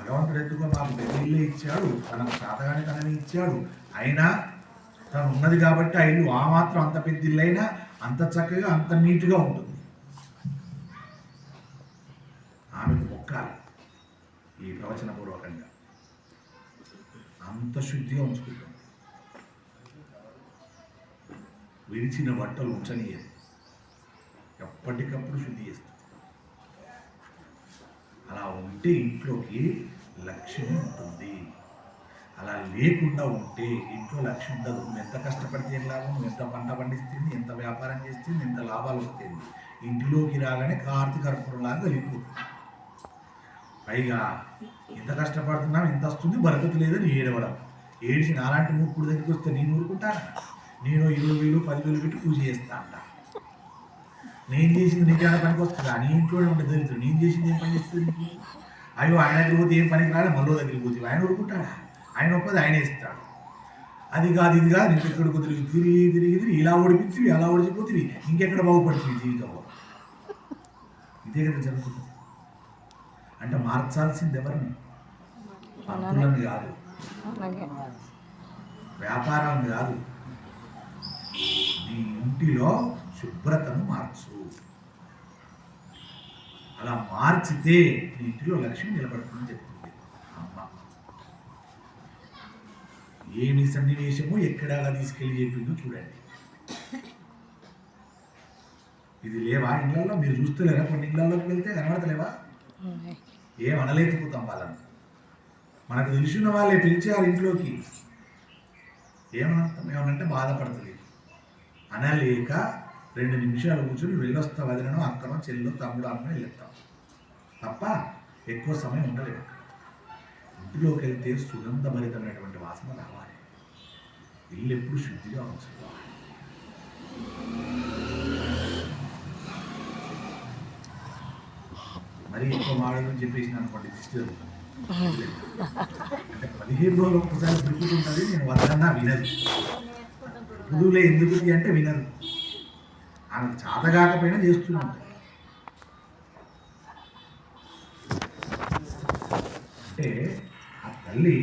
భగవంతుడు ఎందుకో మాకు పెళ్లి ఇచ్చాడు, తనకు శాతగాని తనని ఇచ్చాడు. అయినా తను ఉన్నది కాబట్టి ఆ ఇల్లు ఆ మాత్రం అంత పెద్ద ఇల్లు అయినా అంత చక్కగా అంత నీట్గా ఉంటుంది. ఆమెకు మొక్కాలి ఈ ప్రవచనపూర్వకంగా, అంత శుద్ధిగా ఉంచుకుంటుంది. విరిచిన బట్టలు ఉంచనీయదు, ఎప్పటికప్పుడు శుద్ధి చేస్తుంది. అలా ఉంటే ఇంట్లోకి లక్ష్మి ఉంటుంది. అలా లేకుండా ఉంటే ఇంట్లో లక్ష్మి ఉండదు. నువ్వు ఎంత కష్టపడితే ఏం లాభం, నువ్వు ఎంత పంట పండిస్తుంది, ఎంత వ్యాపారం చేస్తుంది, ఎంత లాభాలు వస్తుంది, ఇంటిలోకి రాగానే కార్తీక కర్పూరంలాగా కలిగిపోతుంది. పైగా ఎంత కష్టపడుతున్నాం, ఎంత వస్తుంది, బరకతు లేదని ఏడవడం. ఏడిచి నాలాంటి మూర్ఖుడి దగ్గరికి వస్తే నేను ఊరుకుంటాను. నేను 20,000 10,000 పెట్టి పూజ చేస్తా అంట. నేను చేసింది నీకు ఏమైనా పనికి వస్తుందా? నీ ఇంట్లోనే ఉండే దరిద్రం నేను చేసింది ఏం పని చేస్తుంది? అయ్యో ఆయన దగ్గరికి పోతే ఏం పనికి రాలే, మళ్ళీ దగ్గరికి పోతే ఆయన ఊరుకుంటాడా? ఆయన ఒప్పది ఆయన ఇస్తాడు. అది కాదు ఇది కాదు, ఇంకెక్కడికి తిరిగి ఇలా ఓడిపించివి, అలా ఓడిచిపోతుంది, ఇంకెక్కడ బాగుపడుతుంది జీవితంలో. ఇదే కదా జరుగుతుంది. అంటే మార్చాల్సింది ఎవరిని? పంతులను కాదు, వ్యాపారం కాదు, నీ ఇంటిలో శుభ్రతను మార్చు. అలా మార్చితే నీ ఇంటిలో లక్ష్మి నిలబడుతుందని చెప్తుంది అమ్మ. ఏమి సన్నివేశము ఎక్కడాగా తీసుకెళ్ళి చెప్పిందో చూడండి. ఇది లేవా ఇళ్ళల్లో? మీరు చూస్తలేరా? కొన్ని ఇళ్ళల్లోకి వెళ్తే కనబడతలేవా? ఏం అనలేకపోతాం వాళ్ళని. మనకు తెలిసిన వాళ్ళే పిలిచారు ఇంట్లోకి, ఏమనంటే బాధపడుతుంది. అనలేక 2 నిమిషాలు కూర్చొని వెళ్ళొస్తా వదినో అక్కనో చెల్లో తమ్ముడు అన్న వెళ్తాం తప్ప ఎక్కువ సమయం ఉండలేము. ఇంటిలోకి వెళ్తే సుగంధభరితమైనటువంటి వాసన రావాలి. ఇల్లు ఎప్పుడు శుద్ధిగా ఉంచుకోవాలి. మరీ ఎక్కువ మాడని చెప్పేసి అనుకోండి దిష్టి జరుగుతుంది. అంటే 15 రోజులు ఒక్కసారి దొరుకుతుంటుంది. నేను వద్దన్నా వినదు. పుదువులే ఎందుకు అంటే వినరు. ఆమెకు చాతగాకపోయినా చేస్తూనే ఉంటారు. అంటే ఆ తల్లి